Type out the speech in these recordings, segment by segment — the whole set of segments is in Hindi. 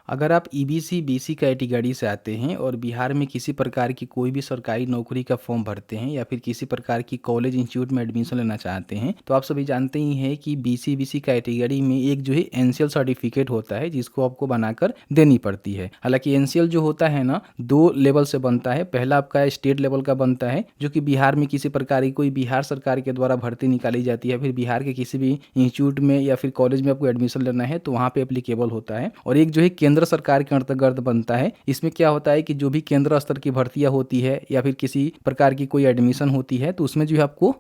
अगर आप ईबीसी बीसी कैटेगरी से आते हैं और बिहार में किसी प्रकार की कोई भी सरकारी नौकरी का फॉर्म भरते हैं या फिर किसी प्रकार की कॉलेज इंस्टीट्यूट में एडमिशन लेना चाहते हैं तो आप सभी जानते ही हैं कि बीसी बीसी कैटेगरी में एक जो है एनसीएल सर्टिफिकेट होता है जिसको आपको बनाकर देनी पड़ती है। हालांकि एनसीएल जो होता है ना, 2 लेवल से बनता है। पहला आपका स्टेट लेवल का बनता है जो कि बिहार में किसी प्रकार की कोई बिहार सरकार के द्वारा भर्ती निकाली जाती है, फिर बिहार के किसी भी इंस्टीट्यूट में या फिर कॉलेज में आपको एडमिशन लेना है तो वहाँ पे एप्लीकेबल होता है। और एक जो है केंद्र सरकार के अंतर्गत बनता है। इसमें क्या होता है कि जो भी केंद्र स्तर की भर्तियां होती है या फिर किसी प्रकार की कोई एडमिशन होती है तो उसमें जो है आपको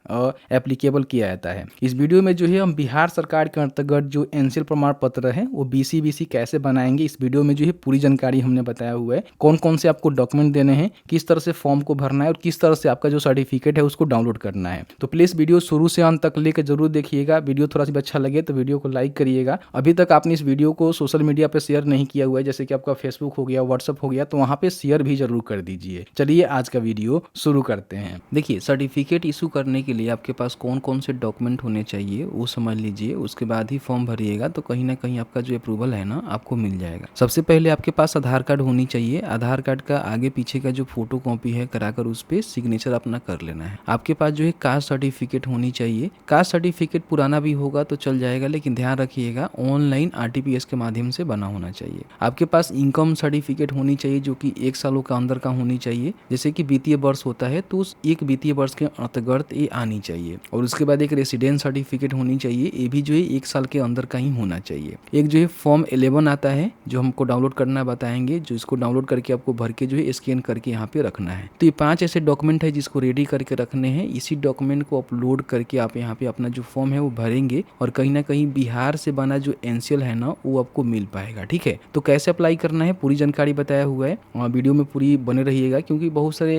एप्लीकेबल किया जाता है। इस वीडियो में जो है हम बिहार सरकार के अंतर्गत जो एनसीएल प्रमाण पत्र है वो बीसी बीसी कैसे बनाएंगे, इस वीडियो में जो है पूरी जानकारी हमने बताया हुआ है। कौन कौन से आपको डॉक्यूमेंट देने हैं, किस तरह से फॉर्म को भरना है और किस तरह से आपका जो सर्टिफिकेट है उसको डाउनलोड करना है। तो प्लीज वीडियो शुरू से अंत तक लेकर जरूर देखिएगा। वीडियो थोड़ा सा अच्छा लगे तो वीडियो को लाइक करिएगा। अभी तक आपने इस वीडियो को सोशल मीडिया पे शेयर नहीं किया हुआ है, जैसे कि आपका फेसबुक हो गया, व्हाट्सअप हो गया, तो वहाँ पे शेयर भी जरूर कर दीजिए। चलिए आज का वीडियो शुरू करते हैं। देखिए, सर्टिफिकेट इशू करने के लिए आपके पास कौन कौन से डॉक्यूमेंट होने चाहिए वो समझ लीजिए। उसके बाद ही फॉर्म भरिएगा तो कहीं ना कहीं आपका जो अप्रूवल है ना आपको मिल जाएगा। सबसे पहले आपके पास आधार कार्ड होनी चाहिए। आधार कार्ड का आगे पीछे का जो फोटो कॉपी है कराकर उस पर सिग्नेचर अपना कर लेना है। आपके पास जो है कास्ट सर्टिफिकेट होनी चाहिए। कास्ट सर्टिफिकेट पुराना भी होगा तो चल जाएगा, लेकिन ध्यान रखिएगा ऑनलाइन आरटीपीएस के माध्यम से बना होना चाहिए। आपके पास इनकम सर्टिफिकेट होनी चाहिए जो कि 1 सालों का अंदर का होनी चाहिए। जैसे कि वित्तीय वर्ष होता है तो उस एक वित्तीय वर्ष के अंतर्गत ये आनी चाहिए। और उसके बाद एक रेसिडेंस सर्टिफिकेट होनी चाहिए, ये भी जो है 1 साल के अंदर का ही होना चाहिए। एक जो है फॉर्म 11 आता है जो हमको डाउनलोड करना बताएंगे, जो इसको डाउनलोड करके आपको भर के जो है स्कैन करके यहाँ पे रखना है। तो ये 5 ऐसे डॉक्यूमेंट है जिसको रेडी करके रखने हैं। इसी डॉक्यूमेंट को अपलोड करके आप यहाँ पे अपना जो फॉर्म है वो भरेंगे और कहीं ना कहीं बिहार से बना जो एनसीएल है ना वो आपको मिल पाएगा। ठीक है, तो कैसे अप्लाई करना है पूरी जानकारी बताया हुआ है। वीडियो में पूरी बने रहिएगा क्योंकि बहुत सारे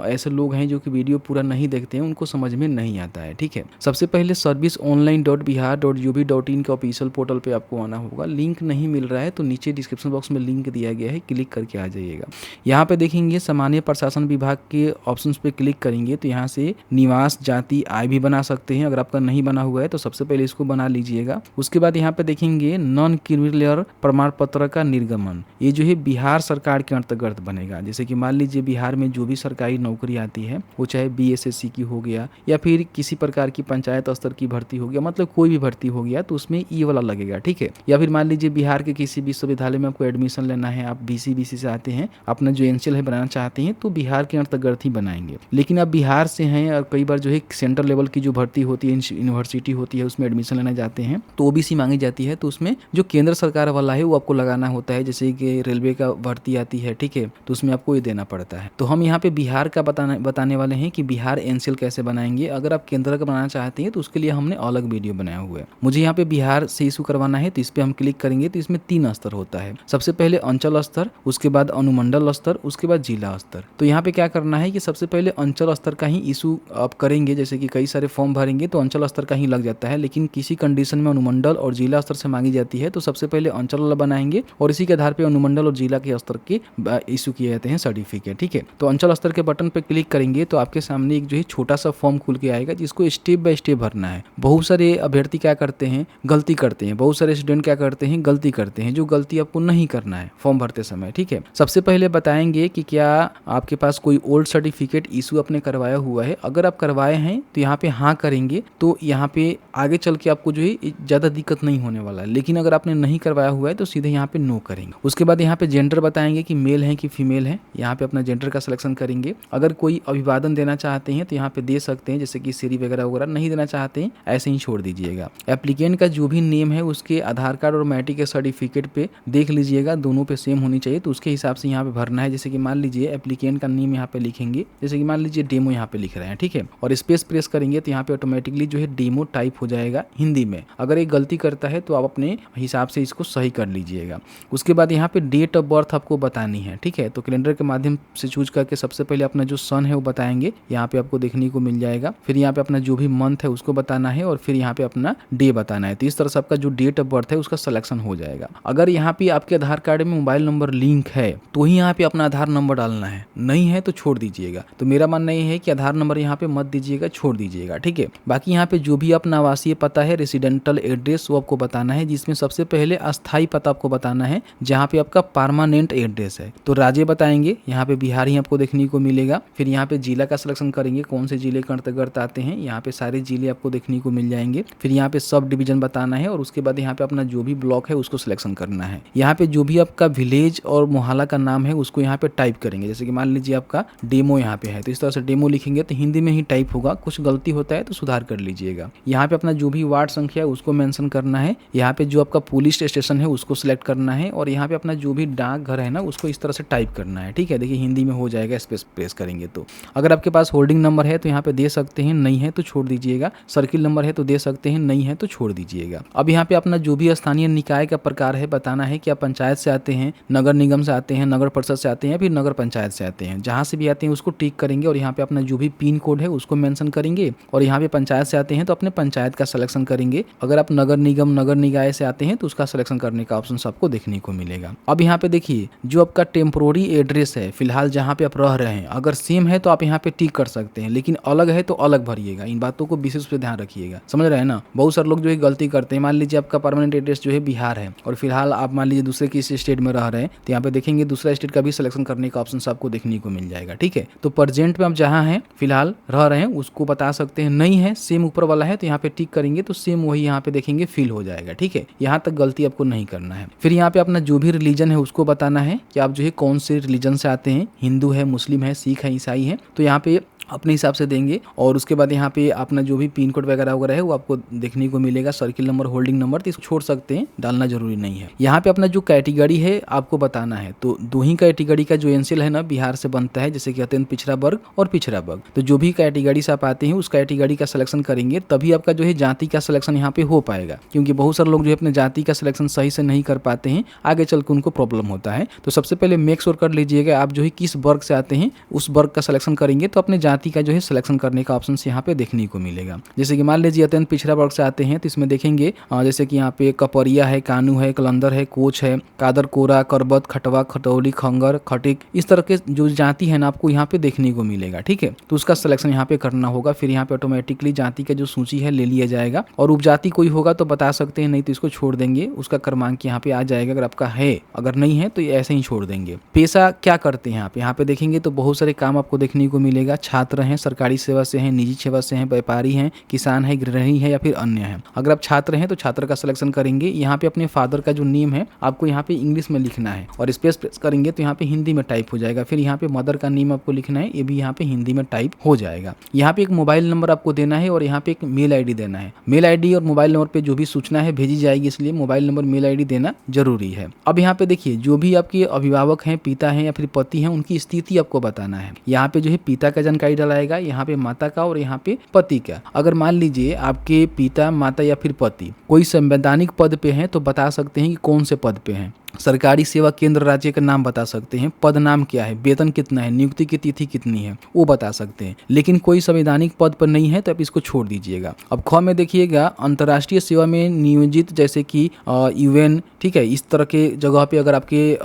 ऐसे लोग हैं जो कि वीडियो पूरा नहीं देखते हैं, उनको समझ में नहीं आता है। ठीक है, सबसे पहले serviceonline.bihar.ub.in के ऑफिशियल पोर्टल पे आपको आना होगा। लिंक नहीं मिल रहा है तो नीचे डिस्क्रिप्शन बॉक्स में लिंक दिया गया है, क्लिक करके आ जाइएगा। यहाँ पे देखेंगे सामान्य प्रशासन विभाग के ऑप्शन पे क्लिक करेंगे तो यहाँ से निवास जाति आय भी बना सकते हैं। अगर आपका नहीं बना हुआ है तो सबसे पहले इसको बना लीजिएगा। उसके बाद यहाँ पे देखेंगे नॉन क्रिमिनल प्रमाण पत्र का निर्गमन, ये जो है बिहार सरकार के अंतर्गत बनेगा। जैसे कि मान लीजिए बिहार में जो भी सरकारी नौकरी आती है वो चाहे बीएसएससी की हो गया या फिर किसी प्रकार की पंचायत स्तर की भर्ती हो गया, मतलब कोई भी भर्ती हो गया तो उसमें ये वाला लगेगा। ठीक है, या फिर मान लीजिए बिहार के किसी विश्वविद्यालय में आपको एडमिशन लेना है, आप बीसी बीसी से आते हैं, अपना जो एनसीएल है बनाना चाहते हैं तो बिहार के अंतर्गत ही बनाएंगे। लेकिन आप बिहार से हैं और कई बार जो है सेंटर लेवल की जो भर्ती होती है, यूनिवर्सिटी होती है, उसमें एडमिशन लेना चाहते हैं तो ओबीसी मांगी जाती है, तो उसमें जो केंद्र सरकार वाला है वो आपको लगाना होता है। जैसे कि रेलवे का भर्ती आती है, ठीक है, तो उसमें आपको ये देना पड़ता है। तो हम यहाँ पे बिहार का बताने वाले हैं कि बिहार एनसीएल कैसे बनाएंगे। अगर आप केंद्र का बनाना चाहते हैं तो उसके लिए हमने अलग वीडियो बनाया हुआ है। मुझे यहाँ पे बिहार से इशू करवाना है तो इस पर हम क्लिक करेंगे तो इसमें 3 स्तर होता है। सबसे पहले अंचल स्तर, उसके बाद अनुमंडल स्तर, उसके बाद जिला स्तर। तो यहाँ पे क्या करना है कि सबसे पहले अंचल स्तर का ही इशू आप करेंगे। जैसे कि कई सारे फॉर्म भरेंगे तो अंचल स्तर का ही लग जाता है, लेकिन किसी कंडीशन में अनुमंडल और जिला स्तर से मांगी जाती है तो सबसे पहले अंचल वाला बनाएंगे और इसी के आधार पे अनुमंडल और जिला के स्तर के इशू किए जाते हैं सर्टिफिकेट। ठीक है, तो अंचल स्तर के बटन पे क्लिक करेंगे तो आपके सामने एक जो है छोटा सा फॉर्म खुल के आएगा जिसको स्टेप बाय स्टेप भरना है। बहुत सारे अभ्यर्थी क्या करते हैं, गलती करते हैं। बहुत सारे स्टूडेंट क्या करते हैं, गलती करते हैं, जो गलती आपको नहीं करना है फॉर्म भरते समय। ठीक है, सबसे पहले बताएंगे कि क्या आपके पास कोई ओल्ड सर्टिफिकेट इशू आपने करवाया हुआ है। अगर आप करवाए हैं तो यहाँ पे हाँ करेंगे तो यहाँ पे आगे चल के आपको जो है ज्यादा दिक्कत नहीं होने वाला है। लेकिन अगर आपने नहीं करवाया हुआ है तो सीधे यहाँ पे नो करेंगे। उसके बाद यहाँ पे जेंडर बताएंगे कि मेल है कि फीमेल है, यहाँ पे अपना जेंडर का सिलेक्शन करेंगे। अगर कोई अभिवादन देना चाहते हैं तो यहाँ पे दे सकते हैं, जैसे कि सीरी वगैरह वगैरह। नहीं देना चाहते हैं ऐसे ही छोड़ दीजिएगा। एप्लीकेंट का जो भी नेम है उसके आधार कार्ड और मैट्रिक के सर्टिफिकेट पे देख लीजिएगा, दोनों पे सेम होनी चाहिए तो उसके हिसाब से यहाँ पे भरना है। जैसे कि मान लीजिए एप्लीकेंट का नेम यहाँ पे लिखेंगे, जैसे कि मान लीजिए डेमो यहाँ पे लिख रहे हैं। ठीक है, और स्पेस प्रेस करेंगे तो यहाँ पे ऑटोमेटिकली जो है डेमो टाइप हो जाएगा हिंदी में। अगर एक गलती करता है तो आप अपने हिसाब से इसको सही कर लीजिएगा। उसके बाद यहाँ पे डेट ऑफ बर्थ आपको बतानी है। ठीक है, तो कैलेंडर के माध्यम से चूज करके सबसे पहले अपना जो सन है वो बताएंगे, यहाँ पे आपको देखने को मिल जाएगा। फिर यहाँ पे अपना जो भी मंथ है उसको बताना है और फिर यहाँ पे अपना डे बताना है। तो इस तरह से आपका जो डेट ऑफ बर्थ है उसका सिलेक्शन हो जाएगा। अगर यहाँ पे आपके आधार कार्ड में मोबाइल नंबर लिंक है तो ही यहाँ पे अपना आधार नंबर डालना है, नहीं है तो छोड़ दीजिएगा। तो मेरा मानना ये है कि आधार नंबर यहाँ पे मत दीजिएगा, छोड़ दीजिएगा। ठीक है, बाकी यहाँ पे जो भी अपना आवासीय पता है, रेसिडेंटल एड्रेस, वो आपको बताना है, जिसमें सबसे पहले अस्थायी पता आपको बताना बताना है जहाँ पे आपका परमानेंट एड्रेस है। तो राज्य बताएंगे, यहाँ पे बिहार ही आपको देखने को मिलेगा। फिर यहाँ पे जिला का सिलेक्शन करेंगे, कौन से जिले के अंतर्गत आते हैं, यहाँ पे सारे जिले आपको देखने को मिल जाएंगे। फिर यहाँ पे सब डिवीजन बताना है और उसके बाद यहाँ पे अपना जो भी ब्लॉक है उसको सिलेक्शन करना है। यहाँ पे जो भी आपका विलेज और मोहल्ला का नाम है उसको यहाँ पे टाइप करेंगे। जैसे कि मान लीजिए आपका डेमो यहाँ पे है, तो इस तरह से डेमो लिखेंगे तो हिंदी में ही टाइप होगा, कुछ गलती होता है तो सुधार कर लीजिएगा। यहाँ पे अपना जो भी वार्ड संख्या है उसको मेंशन करना है। यहाँ पे जो आपका पुलिस स्टेशन है उसको सिलेक्ट करना है और यहाँ पे अपना जो भी डाक घर है ना उसको इस तरह से टाइप करना है। ठीक है, देखिए हिंदी में हो जाएगा, स्पेस प्रेस करेंगे तो। अगर आपके पास होल्डिंग नंबर है तो यहाँ पे दे सकते हैं, नहीं है तो छोड़ दीजिएगा। सर्किल नंबर है तो दे सकते हैं, नहीं है तो छोड़ दीजिएगा। अब यहाँ पे अपना जो भी स्थानीय निकाय का प्रकार है बताना है कि आप पंचायत से आते हैं, नगर निगम से आते हैं, नगर परिषद से आते हैं, फिर नगर पंचायत से आते हैं। जहाँ से भी आते हैं उसको टिक करेंगे और यहाँ पे अपना जो भी पिन कोड है उसको मेंशन करेंगे। और यहाँ पे पंचायत से आते हैं तो अपने पंचायत का सिलेक्शन करेंगे। अगर आप नगर निगम नगर निकाय से आते हैं तो उसका सिलेक्शन करने का ऑप्शन आपको देखने को मिलेगा। अब यहाँ पे देखिए जो आपका टेम्पोररी एड्रेस है, फिलहाल जहाँ पे आप रह रहे हैं, अगर सेम है तो आप यहाँ पे टिक कर सकते हैं, लेकिन अलग है तो अलग भरिएगा। इन बातों को विशेष पे ध्यान रखिएगा, समझ रहे हैं ना। बहुत सारे लोग जो है गलती करते हैं। मान लीजिए आपका परमानेंट एड्रेस जो है बिहार है और फिलहाल आप मान लीजिए दूसरे किसी स्टेट में रह रहे हैं, तो यहाँ पे देखेंगे दूसरा स्टेट का भी सिलेक्शन करने का ऑप्शन आपको देखने को मिल जाएगा। ठीक है, तो प्रेजेंट में आप जहाँ हैं फिलहाल रह रहे हैं उसको बता सकते हैं, नहीं है सेम ऊपर वाला है तो यहाँ पे टिक करेंगे तो सेम वही यहाँ पे देखेंगे फिल हो जाएगा। ठीक है, यहाँ तक गलती आपको नहीं करना है। फिर यहाँ पे अपना जो भी रिलीजन है उसको बताना है कि आप जो है कौन से रिलीजन से आते हैं, हिंदू है, मुस्लिम है, सिख है, ईसाई है, तो यहाँ पे अपने हिसाब से देंगे। और उसके बाद यहाँ पे अपना जो भी पिन कोड वगैरह वगैरह है वो आपको देखने को मिलेगा, सर्किल नंबर, होल्डिंग नंबर, तो इसको छोड़ सकते हैं, डालना जरूरी नहीं है। यहाँ पे अपना जो कैटेगरी है आपको बताना है, तो दो ही कैटेगरी का जो एनसीएल है ना बिहार से बनता है, जैसे कि अत्यंत पिछड़ा वर्ग और पिछड़ा वर्ग। तो जो भी कैटेगरी से आप आते हैं उस कैटेगरी का सिलेक्शन करेंगे, तभी आपका जो है जाति का सिलेक्शन यहाँ पे हो पाएगा। क्योंकि बहुत सारे लोग जो है अपने जाति का सिलेक्शन सही से नहीं कर पाते हैं, आगे चल के उनको प्रॉब्लम होता है। तो सबसे पहले मेक श्योर कर लीजिएगा आप जो है किस वर्ग से आते हैं, उस वर्ग का सिलेक्शन करेंगे तो अपने जाति का जो है सिलेक्शन करने का ऑप्शन यहाँ पे देखने को मिलेगा। जैसे कि मान लीजिए अत्यंत पिछड़ा वर्ग से आते हैं तो इसमें देखेंगे जैसे कि यहाँ पे कपरिया है, कानू है, कलंदर है, कोच है, कादर, कोरा, करबत, खटवा, खटौली, खंगर, खटिक, इस तरह के जो जाति है ना आपको यहाँ पे देखने को मिलेगा। ठीक है, तो उसका सिलेक्शन यहाँ पे करना होगा। फिर यहाँ पे ऑटोमेटिकली जाति का जो सूची है ले लिया जाएगा और उपजाति कोई होगा तो बता सकते हैं, नहीं तो इसको छोड़ देंगे, उसका क्रमांक यहाँ पे आ जाएगा अगर आपका है, अगर नहीं है तो ऐसे ही छोड़ देंगे। पेशा क्या करते हैं आप यहाँ पे देखेंगे तो बहुत सारे काम आपको देखने को मिलेगा। छात्र हैं, सरकारी सेवा से हैं, निजी सेवा से हैं, व्यापारी हैं, किसान है, गृहिणी है या फिर अन्य है। अगर आप छात्र हैं तो छात्र का सिलेक्शन करेंगे। यहाँ पे अपने फादर का जो नेम है आपको यहाँ पे इंग्लिश में लिखना है और स्पेस प्रेस करेंगे तो यहाँ पे हिंदी में टाइप हो जाएगा। फिर यहाँ पे मदर का नेम आपको लिखना है, ये भी यहाँ पे हिंदी में टाइप हो जाएगा। यहाँ पे एक मोबाइल नंबर आपको देना है और यहाँ पे एक मेल आईडी देना है। मेल आईडी और मोबाइल नंबर पे जो भी सूचना है भेजी जाएगी, इसलिए मोबाइल नंबर, मेल आईडी देना जरूरी है। अब यहाँ पे देखिए जो भी आपके अभिभावक हैं, पिता हैं या फिर पति हैं, उनकी स्थिति आपको बताना है। यहाँ पे जो है पिता का जानकारी डलाएगा, यहाँ पे माता का और यहाँ पे पति का। अगर मान लीजिए आपके पिता, माता या फिर पति कोई संवैधानिक पद पे हैं तो बता सकते हैं कि कौन से पद पे हैं। सरकारी सेवा केंद्र राज्य का नाम बता सकते हैं, पद नाम क्या है, वेतन कितना है, नियुक्ति की तिथि कितनी है वो बता सकते हैं। लेकिन कोई संवैधानिक पद पर नहीं है तो आप इसको छोड़ दीजिएगा। अब ख में देखिएगा अंतर्राष्ट्रीय सेवा में नियोजित, जैसे कि यूएन, ठीक है, इस तरह के जगह पे अगर आपके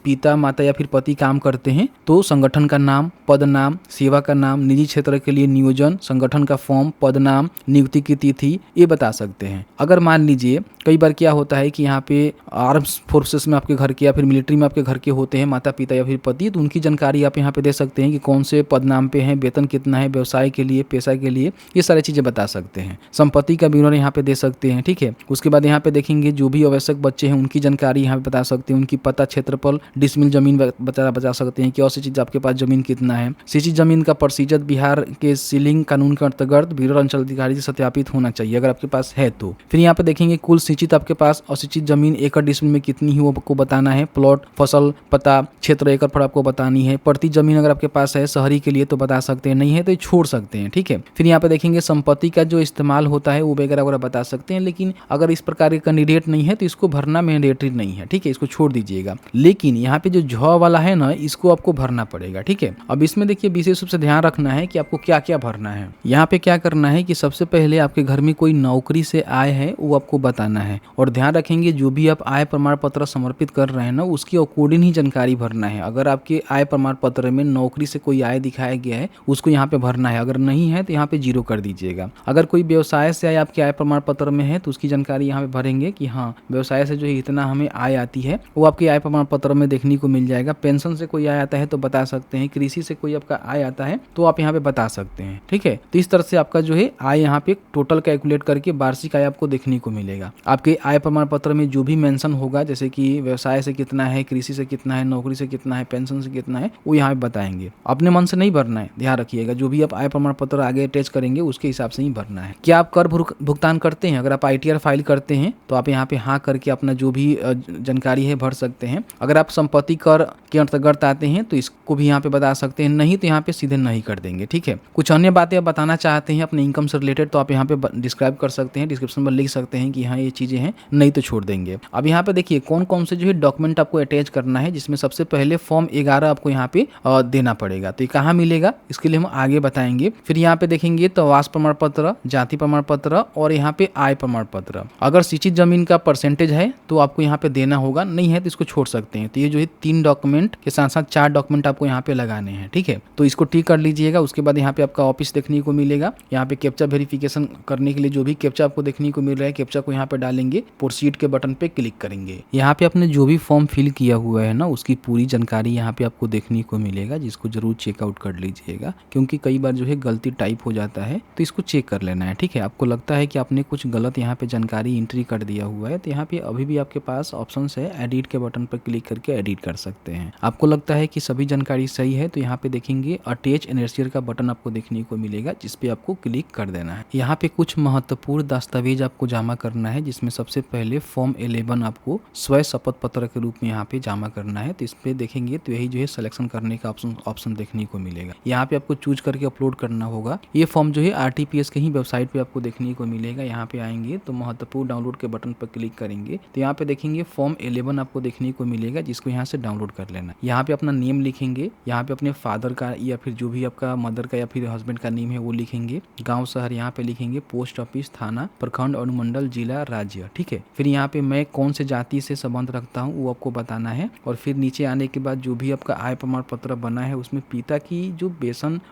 पिता, माता या फिर पति काम करते हैं तो संगठन का नाम, पद नाम, सेवा का नाम, निजी क्षेत्र के लिए नियोजन, संगठन का फॉर्म, पद नाम, नियुक्ति की तिथि, ये बता सकते हैं। अगर मान लीजिए कई बार क्या होता है कि यहाँ पे आर्म्स फोर्सेस में आपके घर के या फिर मिलिट्री में आपके घर के होते हैं माता पिता या फिर पति, तो उनकी जानकारी आप यहाँ पे दे सकते हैं कि कौन से पद नाम पे हैं, वेतन कितना है, व्यवसाय के लिए, पेशा के लिए, ये सारी चीजें बता सकते हैं। संपत्ति का विवरण यहाँ पे दे सकते हैं। ठीक है, उसके बाद यहाँ पे देखेंगे जो भी आवश्यक बच्चे हैं उनकी जानकारी यहाँ पे बता सकते हैं, उनकी पता, क्षेत्रफल, डिसमिल जमीन बता सकते हैं कि और चीज आपके पास जमीन कितना है। सिंचित जमीन का प्रतिशत बिहार के सीलिंग कानून के अंतर्गत बिहार अंचल अधिकारी से सत्यापित होना चाहिए अगर आपके पास है तो। फिर यहाँ पे देखेंगे कुल सिंचित आपके पास और सिंचित जमीन एकड़ डिसमिल में कितनी है वो आपको बताना है। प्लॉट, फसल, पता, क्षेत्र, एकड़ पर आपको बतानी है। प्रति जमीन अगर आपके पास है शहरी के लिए तो बता सकते हैं, नहीं है तो छोड़ सकते हैं। ठीक है, फिर यहाँ पे देखेंगे संपत्ति का जो इस्तेमाल होता है वो वगैरह वगैरह बता सकते हैं। लेकिन अगर इस प्रकार का कैंडिडेट नहीं है तो इसको भरना मैंडेटरी नहीं है। ठीक है, इसको छोड़ दीजिएगा। लेकिन यहाँ पे जो झ वाला है ना इसको आपको भरना पड़ेगा। ठीक है, अब इसमें देखिए विशेष रूप से ध्यान रखना है कि आपको क्या क्या भरना है। यहाँ पे क्या करना है कि सबसे पहले आपके घर में कोई नौकरी से आय है वो आपको बताना है और ध्यान रखेंगे जो भी आप आय प्रमाण पत्र समर्पित समर्पित कर रहे हैं ना, उसकी अकॉर्डिंग ही जानकारी भरना है। अगर आपके आय प्रमाण पत्र में नौकरी से कोई आय दिखाया गया है, उसको यहाँ पे भरना है। अगर नहीं है तो यहाँ पे 0 कर दीजिएगा। अगर कोई व्यवसाय से आय आपके आय प्रमाण पत्र में है तो उसकी जानकारी यहाँ पे भरेंगे कि हाँ, व्यवसाय से जो है इतना हमें आय आती है, वो आपके आय प्रमाण पत्र में देखने को मिल जाएगा। पेंशन से कोई आय आता है तो बता सकते हैं, कृषि से कोई आपका आय आता है तो आप यहाँ पे बता सकते हैं। ठीक है, तो इस तरह से आपका जो है आय यहाँ पे टोटल कैलकुलेट करके वार्षिक आय आपको देखने को मिलेगा। आपके आय प्रमाण पत्र में जो भी मेंशन होगा, जैसे कि व्यवसाय से कितना है, कृषि से कितना है, नौकरी से कितना है, पेंशन से कितना है, वो यहाँ पे बताएंगे। अपने मन से नहीं भरना है, ध्यान रखिएगा। जो भी आप आय प्रमाण पत्र आगे अटैच करेंगे उसके हिसाब से ही भरना है। क्या आप कर भुगतान करते हैं? अगर आप ITR फाइल करते हैं तो आप यहाँ पे हाँ करके अपना जो भी जानकारी है भर सकते हैं। अगर आप संपत्ति कर के अंतर्गत आते हैं तो इसको भी यहाँ पे बता सकते हैं, नहीं तो यहाँ पे सीधे नहीं कर देंगे। ठीक है, कुछ अन्य बातें आप बताना चाहते हैं अपने इनकम से रिलेटेड तो आप यहाँ पे डिस्क्राइब कर सकते हैं, डिस्क्रिप्शन में लिख सकते हैं कि हाँ ये चीजें हैं, नहीं तो छोड़ देंगे। अब यहाँ पे देखिए कौन कौन से जो है डॉक्यूमेंट आपको अटैच करना है, जिसमें सबसे पहले फॉर्म 11 आपको यहाँ पे देना पड़ेगा। तो ये कहाँ मिलेगा इसके लिए हम आगे बताएंगे। फिर यहाँ पे देखेंगे तो आवास प्रमाण पत्र, जाति प्रमाण पत्र और यहाँ पे आय प्रमाण पत्र। अगर सिंचित जमीन का परसेंटेज है तो आपको यहाँ पे देना होगा, नहीं है तो इसको छोड़ सकते हैं। तो ये जो है 3 डॉक्यूमेंट के साथ साथ 4 डॉक्यूमेंट आपको यहाँ पे लगाने हैं। ठीक है, तो इसको टिक कर लीजिएगा। उसके बाद यहाँ पे आपका ऑफिस देखने को मिलेगा। यहाँ पे कैप्चा वेरिफिकेशन करने के लिए जो भी कैप्चा आपको देखने को मिल रहा है, कैप्चा को यहाँ पे डालेंगे, प्रोसीड के बटन पे क्लिक करेंगे। यहाँ पे आपने जो भी फॉर्म फिल किया हुआ है ना, उसकी पूरी जानकारी यहाँ पे आपको देखने को मिलेगा, जिसको जरूर चेकआउट कर लीजिएगा, क्योंकि कई बार जो है गलती टाइप हो जाता है, तो इसको चेक कर लेना है। ठीक है, आपको लगता है कि आपने कुछ गलत यहाँ पे जानकारी एंट्री कर दिया हुआ है तो यहाँ पे अभी भी आपके पास ऑप्शन है, एडिट के बटन पर क्लिक करके एडिट कर सकते हैं। आपको लगता है कि सभी जानकारी सही है तो यहाँ पे देखेंगे अटैच एनआरसीआर का बटन आपको देखने को मिलेगा, जिसपे आपको क्लिक कर देना है। यहाँ पे कुछ महत्वपूर्ण दस्तावेज आपको जमा करना है, जिसमें सबसे पहले फॉर्म 11 आपको स्वयं शपथ पत्र के रूप में यहाँ पे जमा करना है। तो इस पे देखेंगे तो यही जो है सिलेक्शन करने का ऑप्शन देखने को मिलेगा। यहाँ पे आपको चूज करके अपलोड करना होगा। ये फॉर्म जो है RTPS के ही वेबसाइट पे आपको देखने को मिलेगा। यहाँ पे आएंगे तो महत्वपूर्ण डाउनलोड के बटन पर क्लिक करेंगे तो यहाँ पे देखेंगे फॉर्म 11 आपको देखने को मिलेगा, जिसको यहाँ से डाउनलोड कर लेना। यहाँ पे अपना नेम लिखेंगे, यहाँ पे अपने फादर का या फिर जो भी आपका मदर का या फिर हस्बैंड का नेम है वो लिखेंगे, गाँव शहर यहाँ पे लिखेंगे, पोस्ट ऑफिस, थाना, प्रखंड, अनुमंडल, जिला, राज्य। ठीक है, फिर यहाँ पे मैं कौन से जाति से संबंध रखता हूँ वो आपको बताना है। और फिर नीचे आने के बाद जो भी आपका आय प्रमाण पत्र बना है उसमें पिता की जो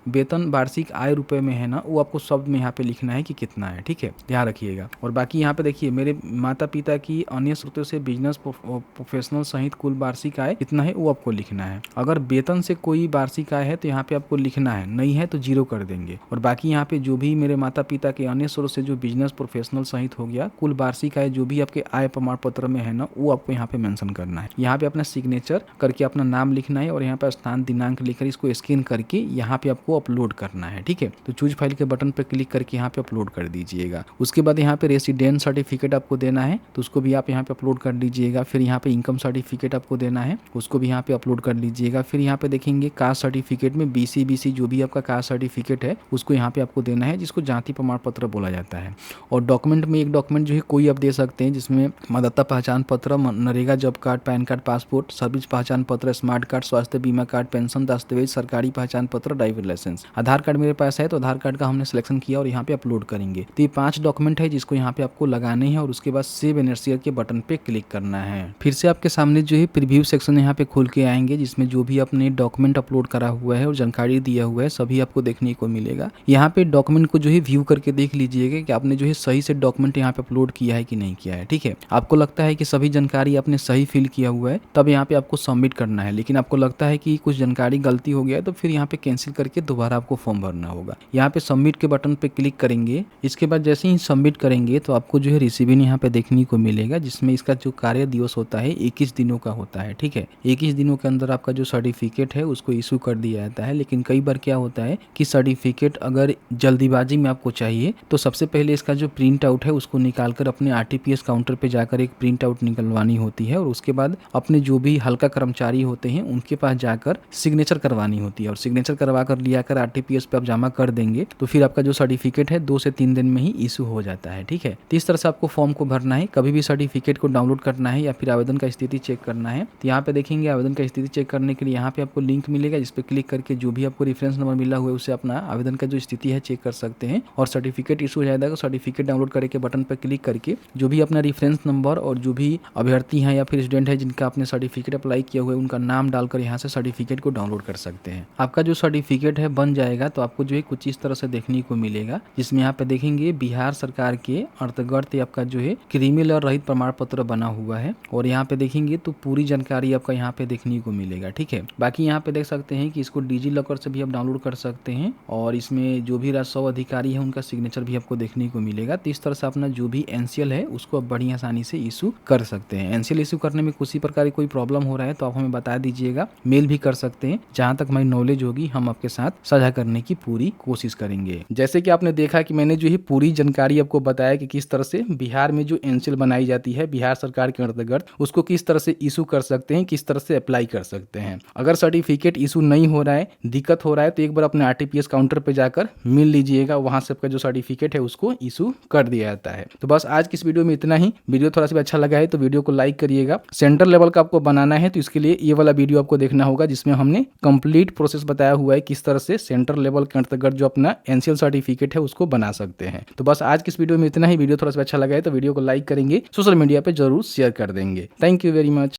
वेतन वार्षिक आय रुपए में है ना, वो आपको शब्द में यहाँ पे लिखना है कि कितना है। ठीक है, ध्यान रखिएगा। और बाकी यहाँ पे देखिए मेरे माता पिता की अन्य स्रोतों से बिजनेस प्रोफेशनल सहित कुल वार्षिक आय कितना है वो आपको लिखना है। अगर वेतन से कोई वार्षिक आय है तो यहाँ पे आपको लिखना है, नहीं है तो 0 कर देंगे। और बाकी यहाँ पे जो भी मेरे माता पिता के अन्य स्रोत से जो बिजनेस प्रोफेशनल सहित हो गया, कुल वार्षिक आय जो भी आपके आय प्रमाण पत्र में है ना, वो आपको यहाँ पे मेंशन करना है। यहाँ पे अपना सिग्नेचर करके अपना नाम लिखना है और यहाँ पे स्थान दिनांक लिखकर इसको स्कैन करके यहाँ पे आपको अपलोड करना है। ठीक है, तो चूज फाइल के बटन पे क्लिक करके यहाँ पे अपलोड कर दीजिएगा। उसके बाद यहाँ पे रेसिडेंट सर्टिफिकेट आपको देना है तो उसको भी आप यहाँ पे अपलोड कर लीजिएगा। फिर यहाँ पे इनकम सर्टिफिकेट आपको देना है, उसको भी यहाँ पे अपलोड कर लीजिएगा। फिर यहाँ पे देखेंगे कास्ट सर्टिफिकेट में BC जो भी आपका कास्ट सर्टिफिकेट है उसको यहाँ पे आपको देना है, जिसको जाति प्रमाण पत्र बोला जाता है। और डॉक्यूमेंट में एक डॉक्यूमेंट जो है कोई आप दे सकते हैं, जिसमें मतदाता पहचान पत्र, NREGA job card, pan card, passport, service पहचान पत्र, स्मार्ट कार्ड, स्वास्थ्य बीमा कार्ड, पेंशन दस्तावेज, सरकारी पहचान पत्र, ड्राइविंग लाइसेंस। आधार कार्ड मेरे पास है तो आधार कार्ड का हमने सिलेक्शन किया और यहाँ पे अपलोड करेंगे। तो ये 5 डॉक्यूमेंट है जिसको यहाँ पे आपको लगाने हैं और उसके बाद सेव एनआरसीआर के बटन पे क्लिक करना है। फिर से आपके सामने जो है प्रीव्यू सेक्शन यहाँ पे खोल के आएंगे, जिसमें जो भी आपने डॉक्यूमेंट अपलोड करा हुआ है और जानकारी दिया हुआ है सभी आपको देखने को मिलेगा। यहाँ पे डॉक्यूमेंट को जो है व्यू करके देख लीजिएगा कि आपने जो है सही से डॉक्यूमेंट यहाँ पे अपलोड किया है कि नहीं किया है। ठीक है, आपको लगता है कि सभी जानकारी आपने सही फिल किया हुआ है तब यहाँ पे आपको सबमिट करना है, लेकिन आपको लगता है कि कुछ जानकारी गलती हो गया है तो फिर यहाँ पे कैंसिल करके दोबारा आपको फॉर्म भरना होगा। यहाँ पे सबमिट के बटन पे क्लिक करेंगे। इसके बाद जैसे ही सबमिट करेंगे तो आपको जो है रिसीविंग यहाँ पे देखने को मिलेगा, जिसमें इसका जो कार्य दिवस होता है 21 दिनों का होता है। ठीक है, 21 दिनों के अंदर आपका जो सर्टिफिकेट है उसको इशू कर दिया जाता है। लेकिन कई बार क्या होता है कि सर्टिफिकेट अगर जल्दीबाजी में आपको चाहिए तो सबसे पहले इसका जो प्रिंट आउट है उसको निकाल कर अपने RTPS काउंटर पे जाकर एक प्रिंट आउट निकलवानी होती है और उसके बाद अपने जो भी हल्का कर्मचारी होते हैं उनके पास जाकर सिग्नेचर करवानी होती है। और सिग्नेचर करवा कर लिया कर RTPS पे आप जमा कर देंगे तो फिर आपका जो सर्टिफिकेट है 2 से 3 दिन में ही इशू हो जाता है। ठीक है, तो इस तरह से आपको फॉर्म को भरना है। कभी भी सर्टिफिकेट को डाउनलोड करना है या फिर आवेदन का स्थिति चेक करना है तो यहाँ पे देखेंगे आवेदन का स्थिति चेक करने के लिए यहाँ पे आपको लिंक मिलेगा, जिस पे क्लिक करके जो भी आपको रेफरेंस नंबर मिला हुआ है उससे अपना आवेदन का जो स्थिति है चेक कर सकते हैं। और सर्टिफिकेट इशू हो जाएगा तो सर्टिफिकेट डाउनलोड करके बटन पर क्लिक करके जो भी अपना रेफरेंस नंबर और जो भी अभ्यर्थी हैं है या फिर स्टूडेंट है जिनका आपने सर्टिफिकेट अप्लाई किया हुआ है, उनका नाम डालकर यहाँ से सर्टिफिकेट को डाउनलोड कर सकते हैं। आपका जो सर्टिफिकेट है बन जाएगा तो आपको जो है कुछ इस तरह से देखने को मिलेगा, जिसमें यहाँ पे देखेंगे बिहार सरकार के अंतर्गत आपका जो है क्रिमिनल और रहित प्रमाण पत्र बना हुआ है, और यहाँ पे देखेंगे तो पूरी जानकारी आपका यहाँ पे देखने को मिलेगा। ठीक है, बाकी यहाँ पे देख सकते हैं कि इसको डिजी लॉकर से भी आप डाउनलोड कर सकते हैं, और इसमें जो भी राजस्व अधिकारी है उनका सिग्नेचर भी आपको देखने को मिलेगा। तो इस तरह से अपना जो भी एनसीएल है उसको आप बड़ी आसानी से इशू कर सकते हैं। एनसीएल इशू करने में किसी प्रकार की कोई प्रॉब्लम हो रहा है तो आप हमें बता दीजिएगा, मेल भी कर सकते हैं। जहां तक हमारी नॉलेज होगी हम आपके साथ साझा करने की पूरी कोशिश करेंगे। जैसे कि आपने देखा कि मैंने जो है पूरी जानकारी आपको बताया कि किस तरह से बिहार में जो एनसीएल बनाई जाती है बिहार सरकार के अंतर्गत उसको किस तरह से इशू कर सकते हैं, किस तरह से अप्लाई कर सकते हैं। अगर सर्टिफिकेट इशू नहीं हो रहा है, दिक्कत हो रहा है, तो एक बार अपने आरटीपीएस काउंटर पे जाकर मिल लीजिएगा, वहां से आपका जो सर्टिफिकेट है उसको इशू कर दिया जाता है। तो बस आज की इस वीडियो में इतना ही। वीडियो थोड़ा सा अच्छा लगा है तो वीडियो को लाइक करिएगा। सेंटर लेवल का आपको बनाना है तो इसके लिए ये वाला वीडियो आपको देखना होगा, जिसमें हमने कंप्लीट प्रोसेस बताया हुआ है किस तरह से सेंटर लेवल के अंतर्गत जो अपना एनसीएल सर्टिफिकेट है उसको बना सकते हैं। तो बस आज की इस वीडियो में इतना ही। वीडियो थोड़ा सा अच्छा लगा है तो वीडियो को लाइक करेंगे, सोशल मीडिया पे जरूर शेयर कर देंगे। Thank you very much.